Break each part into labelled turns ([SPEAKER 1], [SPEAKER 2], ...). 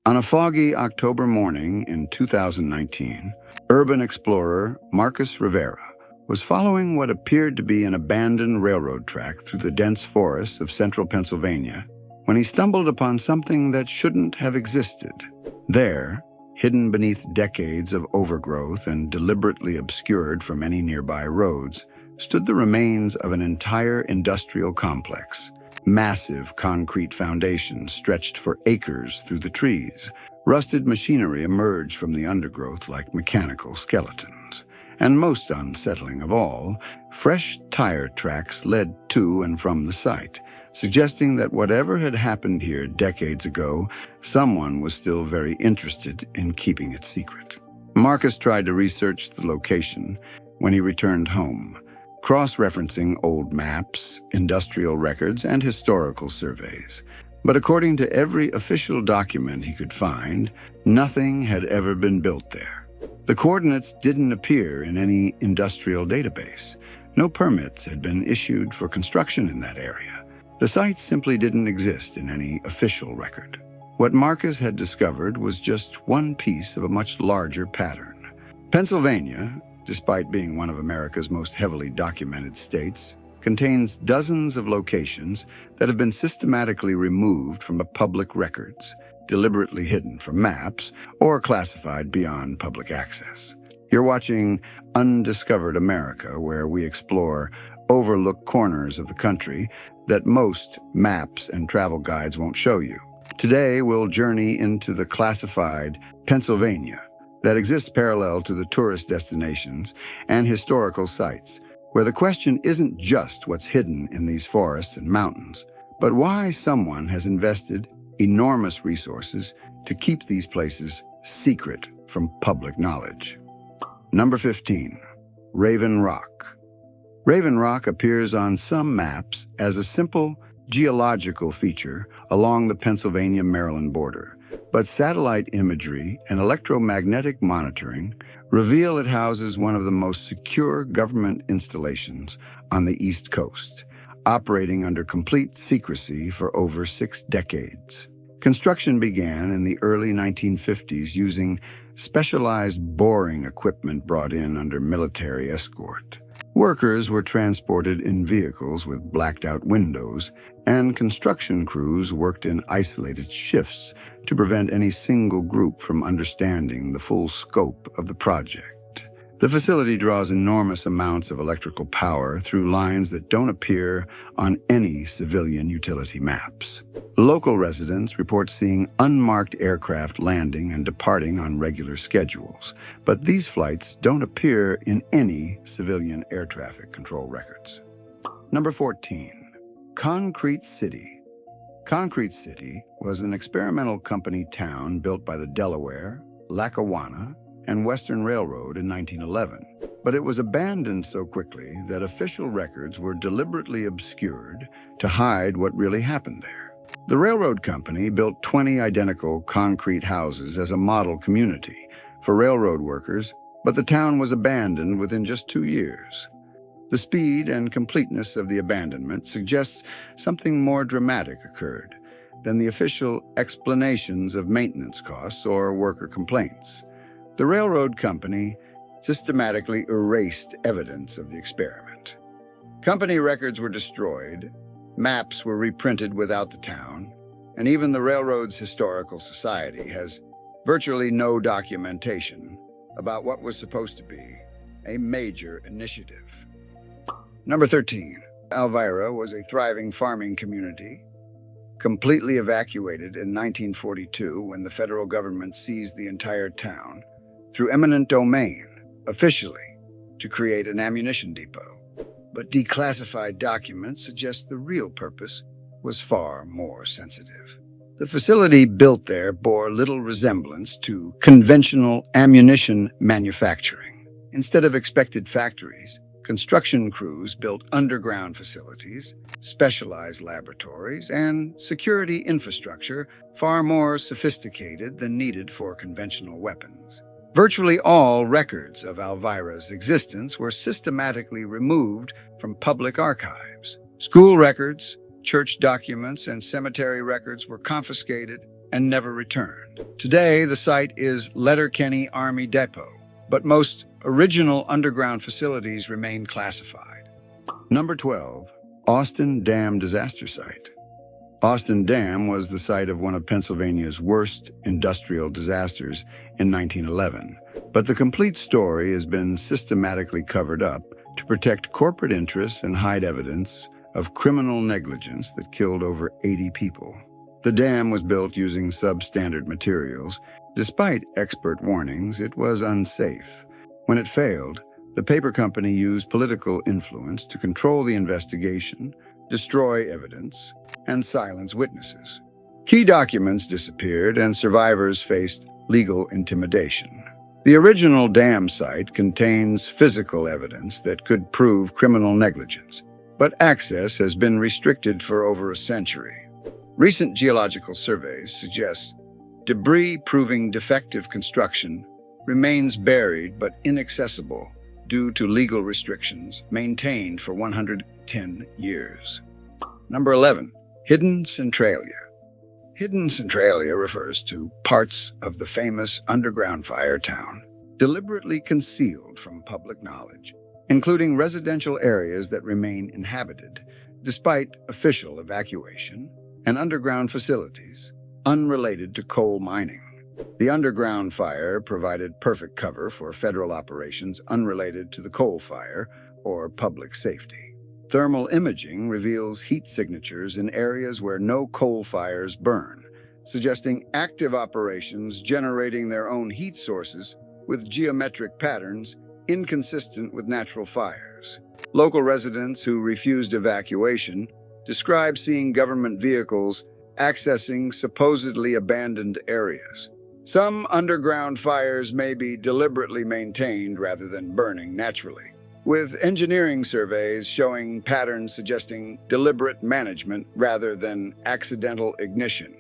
[SPEAKER 1] On a foggy October morning in 2019, urban explorer Marcus Rivera was following what appeared to be an abandoned railroad track through the dense forests of central Pennsylvania when he stumbled upon something that shouldn't have existed. There, hidden beneath decades of overgrowth and deliberately obscured from any nearby roads, stood the remains of an entire industrial complex. Massive concrete foundations stretched for acres through the trees. Rusted machinery emerged from the undergrowth like mechanical skeletons. And most unsettling of all, fresh tire tracks led to and from the site, suggesting that whatever had happened here decades ago, someone was still very interested in keeping it secret. Marcus tried to research the location when he returned home, cross-referencing old maps, industrial records, and historical surveys. But according to every official document he could find, nothing had ever been built there. The coordinates didn't appear in any industrial database. No permits had been issued for construction in that area. The site simply didn't exist in any official record. What Marcus had discovered was just one piece of a much larger pattern. Pennsylvania, despite being one of America's most heavily documented states, contains dozens of locations that have been systematically removed from public records, deliberately hidden from maps, or classified beyond public access. You're watching Undiscovered America, where we explore overlooked corners of the country that most maps and travel guides won't show you. Today, we'll journey into the classified Pennsylvania that exists parallel to the tourist destinations and historical sites, where the question isn't just what's hidden in these forests and mountains, but why someone has invested enormous resources to keep these places secret from public knowledge. Number 15. Raven Rock. Raven Rock appears on some maps as a simple geological feature along the Pennsylvania-Maryland border, but satellite imagery and electromagnetic monitoring reveal it houses one of the most secure government installations on the East Coast, operating under complete secrecy for over 6 decades. Construction began in the early 1950s using specialized boring equipment brought in under military escort. Workers were transported in vehicles with blacked-out windows, and construction crews worked in isolated shifts to prevent any single group from understanding the full scope of the project. The facility draws enormous amounts of electrical power through lines that don't appear on any civilian utility maps. Local residents report seeing unmarked aircraft landing and departing on regular schedules, but these flights don't appear in any civilian air traffic control records. Number 14. Concrete City. Concrete City was an experimental company town built by the Delaware, Lackawanna, and Western Railroad in 1911, but it was abandoned so quickly that official records were deliberately obscured to hide what really happened there. The railroad company built 20 identical concrete houses as a model community for railroad workers, but the town was abandoned within just 2 years. The speed and completeness of the abandonment suggests something more dramatic occurred than the official explanations of maintenance costs or worker complaints. The railroad company systematically erased evidence of the experiment. Company records were destroyed, maps were reprinted without the town, and even the railroad's historical society has virtually no documentation about what was supposed to be a major initiative. Number 13. Alvira was a thriving farming community, completely evacuated in 1942 when the federal government seized the entire town through eminent domain, officially, to create an ammunition depot. But declassified documents suggest the real purpose was far more sensitive. The facility built there bore little resemblance to conventional ammunition manufacturing. Instead of expected factories, construction crews built underground facilities, specialized laboratories, and security infrastructure far more sophisticated than needed for conventional weapons. Virtually all records of Alvira's existence were systematically removed from public archives. School records, church documents, and cemetery records were confiscated, and never returned. Today, the site is Letterkenny Army Depot, but most original underground facilities remain classified. Number 12. Austin Dam Disaster Site. Austin Dam was the site of one of Pennsylvania's worst industrial disasters in 1911, but the complete story has been systematically covered up to protect corporate interests and hide evidence of criminal negligence that killed over 80 people. The dam was built using substandard materials. Despite expert warnings, it was unsafe. When it failed, the paper company used political influence to control the investigation, destroy evidence, and silence witnesses. Key documents disappeared, and survivors faced legal intimidation. The original dam site contains physical evidence that could prove criminal negligence, but access has been restricted for over a century. Recent geological surveys suggest debris proving defective construction remains buried but inaccessible due to legal restrictions maintained for 110 years. Number 11. Hidden Centralia. Hidden Centralia refers to parts of the famous underground fire town deliberately concealed from public knowledge, including residential areas that remain inhabited despite official evacuation and underground facilities unrelated to coal mining. The underground fire provided perfect cover for federal operations unrelated to the coal fire or public safety. Thermal imaging reveals heat signatures in areas where no coal fires burn, suggesting active operations generating their own heat sources with geometric patterns inconsistent with natural fires. Local residents who refused evacuation describe seeing government vehicles accessing supposedly abandoned areas. Some underground fires may be deliberately maintained rather than burning naturally, with engineering surveys showing patterns suggesting deliberate management rather than accidental ignition.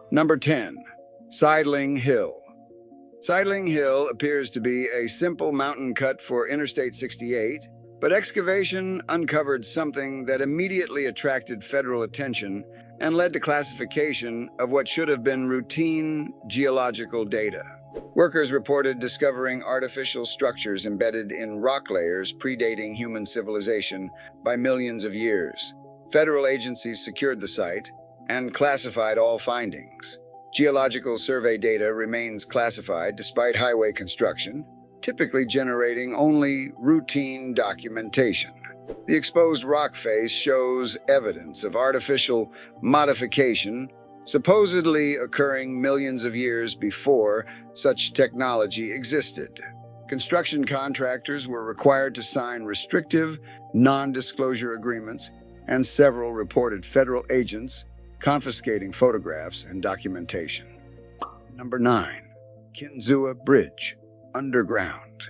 [SPEAKER 1] Number 10. Sideling Hill. Sideling Hill appears to be a simple mountain cut for Interstate 68, but excavation uncovered something that immediately attracted federal attention and led to classification of what should have been routine geological data. Workers reported discovering artificial structures embedded in rock layers predating human civilization by millions of years. Federal agencies secured the site and classified all findings. Geological survey data remains classified despite highway construction, typically generating only routine documentation. The exposed rock face shows evidence of artificial modification, supposedly occurring millions of years before such technology existed. Construction contractors were required to sign restrictive, non-disclosure agreements, and several reported federal agents confiscating photographs and documentation. Number 9. Kinzua Bridge, underground.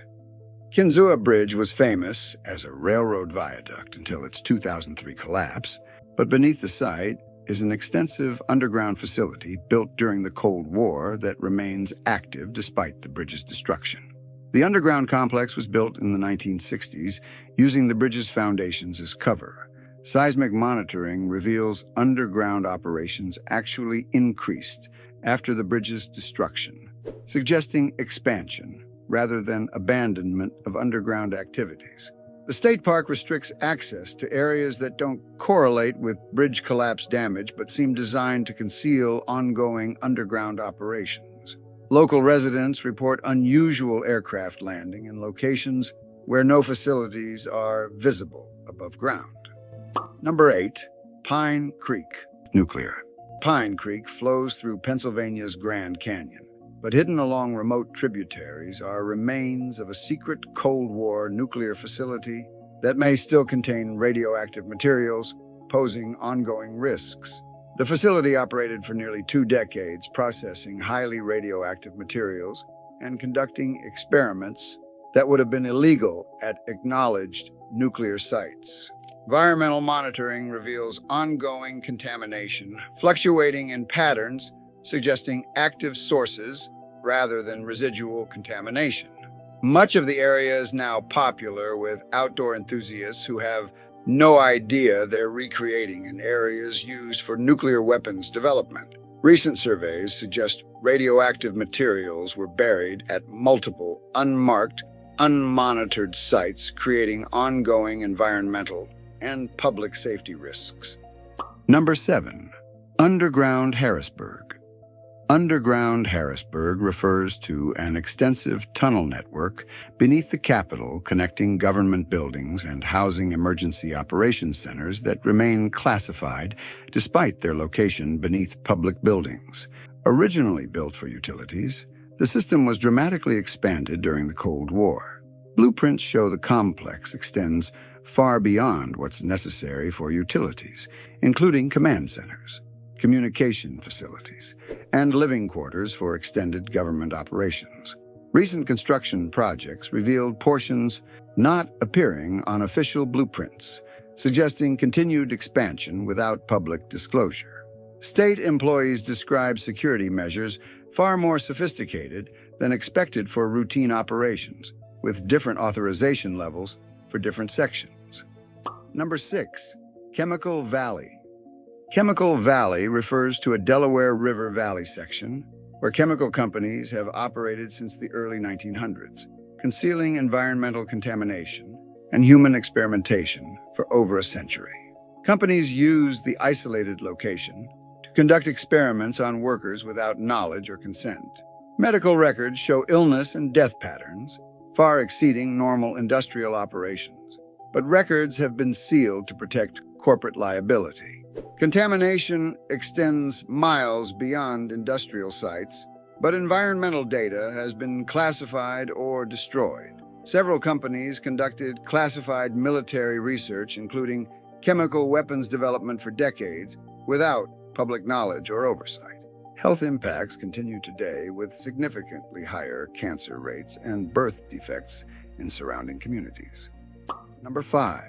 [SPEAKER 1] Kinzua Bridge was famous as a railroad viaduct until its 2003 collapse, but beneath the site is an extensive underground facility built during the Cold War that remains active despite the bridge's destruction. The underground complex was built in the 1960s using the bridge's foundations as cover. Seismic monitoring reveals underground operations actually increased after the bridge's destruction, suggesting expansion rather than abandonment of underground activities. The state park restricts access to areas that don't correlate with bridge collapse damage but seem designed to conceal ongoing underground operations. Local residents report unusual aircraft landing in locations where no facilities are visible above ground. Number 8. Pine Creek, nuclear. Pine Creek flows through Pennsylvania's Grand Canyon, but hidden along remote tributaries are remains of a secret Cold War nuclear facility that may still contain radioactive materials, posing ongoing risks. The facility operated for nearly 2 decades, processing highly radioactive materials and conducting experiments that would have been illegal at acknowledged nuclear sites. Environmental monitoring reveals ongoing contamination, fluctuating in patterns suggesting active sources rather than residual contamination. Much of the area is now popular with outdoor enthusiasts who have no idea they're recreating in areas used for nuclear weapons development. Recent surveys suggest radioactive materials were buried at multiple, unmarked, unmonitored sites, creating ongoing environmental and public safety risks. Number 7. Underground Harrisburg. Underground Harrisburg refers to an extensive tunnel network beneath the Capitol connecting government buildings and housing emergency operations centers that remain classified despite their location beneath public buildings. Originally built for utilities, the system was dramatically expanded during the Cold War. Blueprints show the complex extends far beyond what's necessary for utilities, including command centers, communication facilities, and living quarters for extended government operations. Recent construction projects revealed portions not appearing on official blueprints, suggesting continued expansion without public disclosure. State employees describe security measures far more sophisticated than expected for routine operations, with different authorization levels for different sections. Number 6. Chemical Valley. Chemical Valley refers to a Delaware River Valley section where chemical companies have operated since the early 1900s, concealing environmental contamination and human experimentation for over a century. Companies used the isolated location to conduct experiments on workers without knowledge or consent. Medical records show illness and death patterns far exceeding normal industrial operations, but records have been sealed to protect corporate liability. Contamination extends miles beyond industrial sites, but environmental data has been classified or destroyed. Several companies conducted classified military research, including chemical weapons development for decades, without public knowledge or oversight. Health impacts continue today with significantly higher cancer rates and birth defects in surrounding communities. Number 5.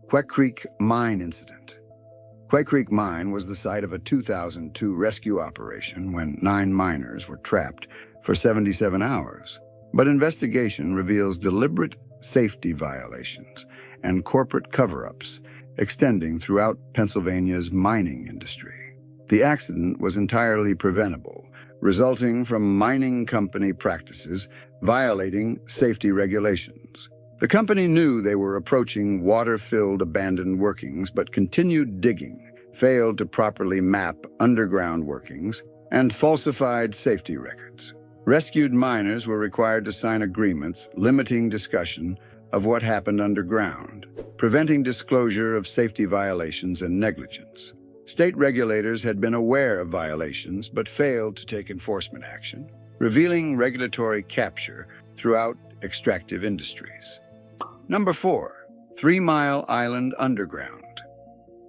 [SPEAKER 1] Quecreek Mine Incident. Quecreek Mine was the site of a 2002 rescue operation when 9 miners were trapped for 77 hours. But investigation reveals deliberate safety violations and corporate cover-ups extending throughout Pennsylvania's mining industry. The accident was entirely preventable, resulting from mining company practices violating safety regulations. The company knew they were approaching water-filled abandoned workings but continued digging, failed to properly map underground workings, and falsified safety records. Rescued miners were required to sign agreements limiting discussion of what happened underground, preventing disclosure of safety violations and negligence. State regulators had been aware of violations but failed to take enforcement action, revealing regulatory capture throughout extractive industries. Number 4. 3 Mile Island Underground.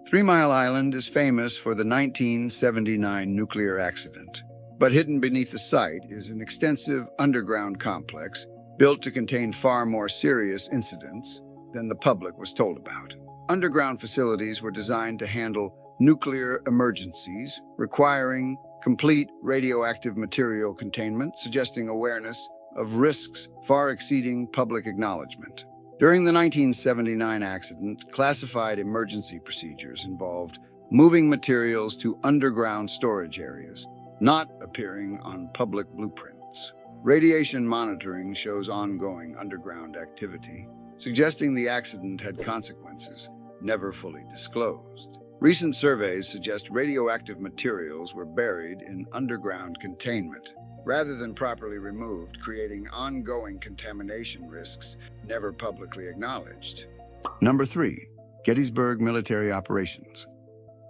[SPEAKER 1] 3 Mile Island is famous for the 1979 nuclear accident, but hidden beneath the site is an extensive underground complex built to contain far more serious incidents than the public was told about. Underground facilities were designed to handle nuclear emergencies, requiring complete radioactive material containment, suggesting awareness of risks far exceeding public acknowledgement. During the 1979 accident, classified emergency procedures involved moving materials to underground storage areas, not appearing on public blueprints. Radiation monitoring shows ongoing underground activity, suggesting the accident had consequences never fully disclosed. Recent surveys suggest radioactive materials were buried in underground containment, rather than properly removed, creating ongoing contamination risks never publicly acknowledged. Number 3. Gettysburg Military Operations.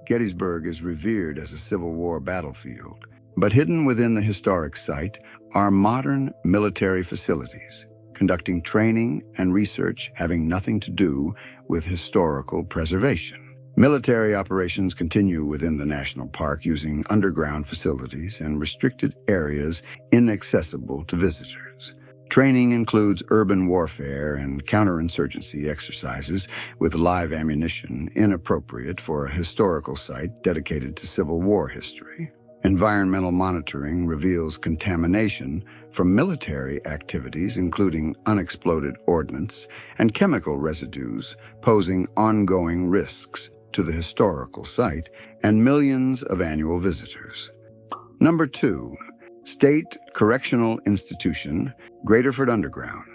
[SPEAKER 1] Gettysburg is revered as a Civil War battlefield, but hidden within the historic site are modern military facilities, conducting training and research having nothing to do with historical preservation. Military operations continue within the national park using underground facilities and restricted areas inaccessible to visitors. Training includes urban warfare and counterinsurgency exercises with live ammunition inappropriate for a historical site dedicated to Civil War history. Environmental monitoring reveals contamination from military activities, including unexploded ordnance and chemical residues, posing ongoing risks to the historical site and millions of annual visitors. Number 2. State Correctional Institution, Graterford Underground.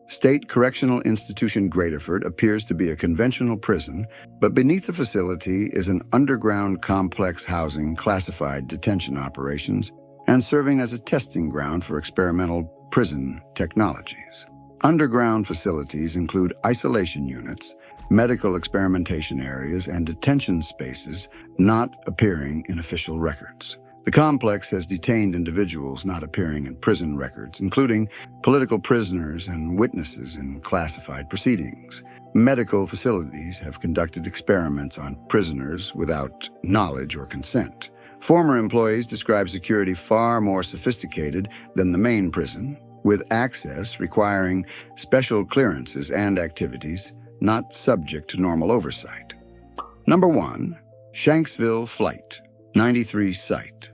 [SPEAKER 1] State Correctional Institution Graterford appears to be a conventional prison, but beneath the facility is an underground complex housing classified detention operations and serving as a testing ground for experimental prison technologies. Underground facilities include isolation units, medical experimentation areas, and detention spaces not appearing in official records. The complex has detained individuals not appearing in prison records, including political prisoners and witnesses in classified proceedings. Medical facilities have conducted experiments on prisoners without knowledge or consent. Former employees describe security far more sophisticated than the main prison, with access requiring special clearances and activities not subject to normal oversight. Number 1. Shanksville Flight 93 Site.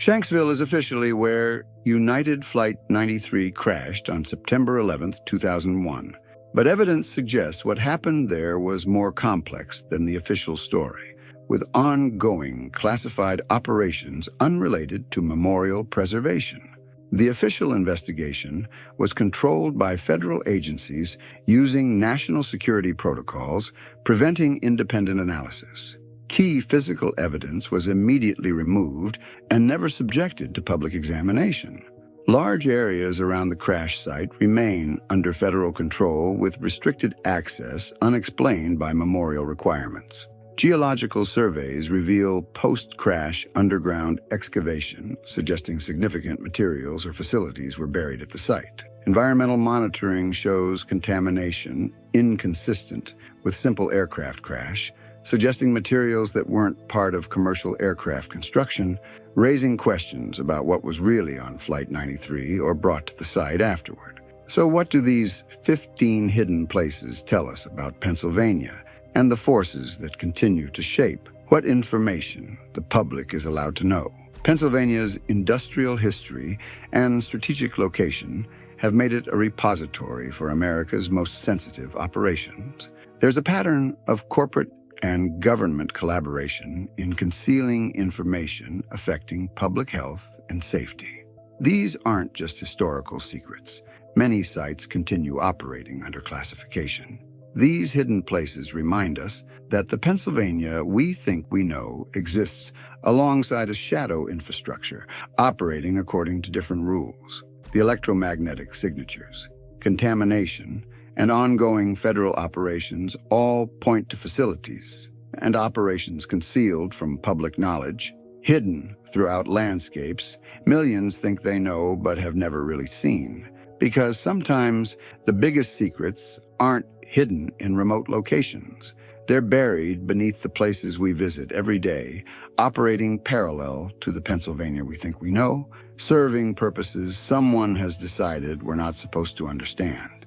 [SPEAKER 1] Shanksville is officially where United Flight 93 crashed on September 11, 2001. But evidence suggests what happened there was more complex than the official story, with ongoing classified operations unrelated to memorial preservation. The official investigation was controlled by federal agencies using national security protocols, preventing independent analysis. Key physical evidence was immediately removed and never subjected to public examination. Large areas around the crash site remain under federal control with restricted access unexplained by memorial requirements. Geological surveys reveal post-crash underground excavation, suggesting significant materials or facilities were buried at the site. Environmental monitoring shows contamination inconsistent with simple aircraft crash, suggesting materials that weren't part of commercial aircraft construction, raising questions about what was really on Flight 93 or brought to the site afterward. So what do these 15 hidden places tell us about Pennsylvania and the forces that continue to shape what information the public is allowed to know? Pennsylvania's industrial history and strategic location have made it a repository for America's most sensitive operations. There's a pattern of corporate and government collaboration in concealing information affecting public health and safety. These aren't just historical secrets. Many sites continue operating under classification. These hidden places remind us that the Pennsylvania we think we know exists alongside a shadow infrastructure operating according to different rules. The electromagnetic signatures, contamination, and ongoing federal operations all point to facilities and operations concealed from public knowledge, hidden throughout landscapes millions think they know but have never really seen. Because sometimes the biggest secrets aren't hidden in remote locations. They're buried beneath the places we visit every day, operating parallel to the Pennsylvania we think we know, serving purposes someone has decided we're not supposed to understand.